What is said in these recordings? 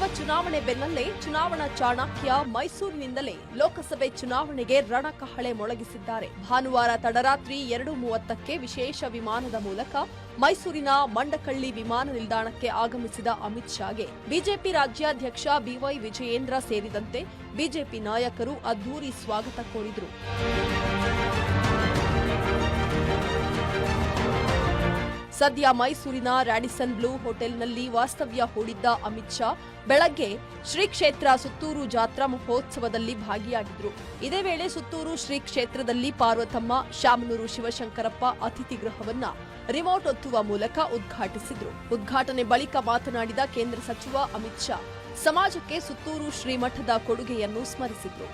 ನಡೆಯುತ್ತಿರುವ ಚುನಾವಣೆ ಬೆನ್ನಲ್ಲೇ ಚುನಾವಣಾ ಚಾಣಕ್ಯ ಮೈಸೂರಿನಿಂದಲೇ ಲೋಕಸಭೆ ಚುನಾವಣೆಗೆ ರಣಕಹಳೆ ಮೊಳಗಿಸಿದ್ದಾರೆ. ಭಾನುವಾರ ತಡರಾತ್ರಿ 2:30ಕ್ಕೆ ವಿಶೇಷ ವಿಮಾನದ ಮೂಲಕ ಮೈಸೂರಿನ ಮಂಡಕಳ್ಳಿ ವಿಮಾನ ನಿಲ್ದಾಣಕ್ಕೆ ಆಗಮಿಸಿದ ಅಮಿತ್ ಶಾಗೆ ಬಿಜೆಪಿ ರಾಜ್ಯಾಧ್ಯಕ್ಷ ಬಿವೈ ವಿಜಯೇಂದ್ರ ಸೇರಿದಂತೆ ಬಿಜೆಪಿ ನಾಯಕರು ಅದ್ದೂರಿ ಸ್ವಾಗತ ಕೋರಿದರು. ಸದ್ಯ ಮೈಸೂರಿನ ರ್ಯಾಡಿಸನ್ ಬ್ಲೂ ಹೋಟೆಲ್ನಲ್ಲಿ ವಾಸ್ತವ್ಯ ಹೂಡಿದ್ದ ಅಮಿತ್ ಶಾ ಬೆಳಗ್ಗೆ ಶ್ರೀ ಕ್ಷೇತ್ರ ಸುತ್ತೂರು ಜಾತ್ರಾ ಮಹೋತ್ಸವದಲ್ಲಿ ಭಾಗಿಯಾಗಿದ್ದರು. ಇದೇ ವೇಳೆ ಸುತ್ತೂರು ಶ್ರೀ ಕ್ಷೇತ್ರದಲ್ಲಿ ಪಾರ್ವತಮ್ಮ, ಶಾಮನೂರು ಶಿವಶಂಕರಪ್ಪ ಅತಿಥಿ ಗೃಹವನ್ನ ರಿಮೋಟ್ ಒತ್ತುವ ಮೂಲಕ ಉದ್ಘಾಟಿಸಿದರು. ಉದ್ಘಾಟನೆ ಬಳಿಕ ಮಾತನಾಡಿದ ಕೇಂದ್ರ ಸಚಿವ ಅಮಿತ್ ಶಾ ಸಮಾಜಕ್ಕೆ ಸುತ್ತೂರು ಶ್ರೀಮಠದ ಕೊಡುಗೆಯನ್ನು ಸ್ಮರಿಸಿದರು.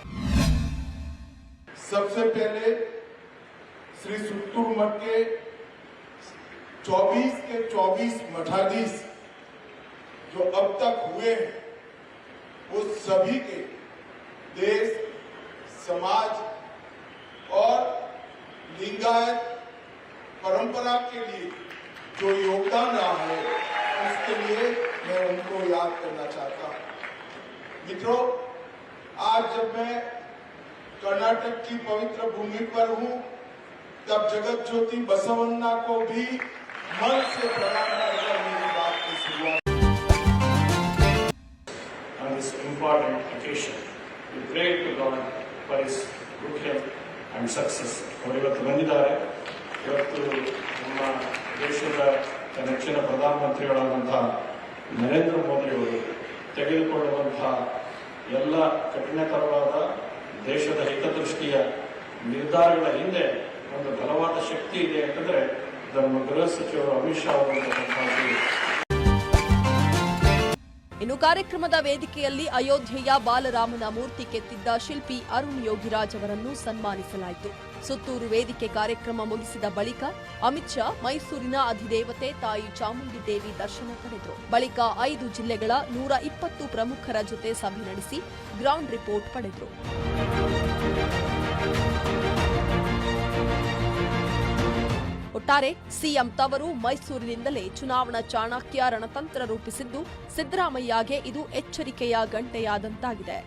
श्री सुत्तूर मठ के 24 मठाधीश जो अब तक हुए हैं वो सभी के देश, समाज और लिंगायत परंपरा के लिए जो योगदान रहा है उसके लिए मैं उनको याद करना चाहता हूं। मित्रों, आज जब मैं कर्नाटक की पवित्र भूमि पर हूं तब जगत ज्योति बसवन्ना को भी मन से प्रणाम कर मेरी बात की शुरुआत। On this important occasion, we pray to God for His good health and success. ಇವತ್ತು ಬಂದಿದ್ದಾರೆ. ಇವತ್ತು ನಮ್ಮ ದೇಶದ ನೆಚ್ಚಿನ ಪ್ರಧಾನಮಂತ್ರಿಗಳಾದಂತಹ ನರೇಂದ್ರ ಮೋದಿ ಅವರು ತೆಗೆದುಕೊಳ್ಳುವಂತಹ ಎಲ್ಲ ಕಠಿಣತರವಾದ ದೇಶದ ಹಿತದೃಷ್ಟಿಯ ನಿರ್ಧಾರಗಳ ಹಿಂದೆ ಒಂದು ಬಲವಾದ ಶಕ್ತಿ ಇದೆ ಅಂತಂದ್ರೆ ನಮ್ಮ ಗೃಹ ಸಚಿವರು ಅಮಿತ್ ಶಾ ಅವರು. ಇನ್ನು ಕಾರ್ಯಕ್ರಮದ ವೇದಿಕೆಯಲ್ಲಿ ಅಯೋಧ್ಯೆಯ ಬಾಲರಾಮನ ಮೂರ್ತಿ ಕೆತ್ತಿದ್ದ ಶಿಲ್ಪಿ ಅರುಣ್ ಯೋಗಿರಾಜ್ ಅವರನ್ನು ಸನ್ಮಾನಿಸಲಾಯಿತು. ಸುತ್ತೂರು ವೇದಿಕೆ ಕಾರ್ಯಕ್ರಮ ಮುಗಿಸಿದ ಬಳಿಕ ಅಮಿತ್ ಶಾ ಮೈಸೂರಿನ ಅಧಿದೇವತೆ ತಾಯಿ ಚಾಮುಂಡಿ ದೇವಿ ದರ್ಶನ ಪಡೆದರು. ಬಳಿಕ 5 ಜಿಲ್ಲೆಗಳ 120 ಪ್ರಮುಖರ ಜೊತೆ ಸಭೆ ನಡೆಸಿ ಗ್ರೌಂಡ್ ರಿಪೋರ್ಟ್ ಪಡೆದರು. ಒಟ್ಟಾರೆ ಸಿಎಂ ತವರು ಮೈಸೂರಿನಿಂದಲೇ ಚುನಾವಣಾ ಚಾಣಕ್ಯ ರಣತಂತ್ರ ರೂಪಿಸಿದ್ದು ಸಿದ್ದರಾಮಯ್ಯಗೆ ಇದು ಎಚ್ಚರಿಕೆಯ ಗಂಟೆಯಾದಂತಾಗಿದೆ.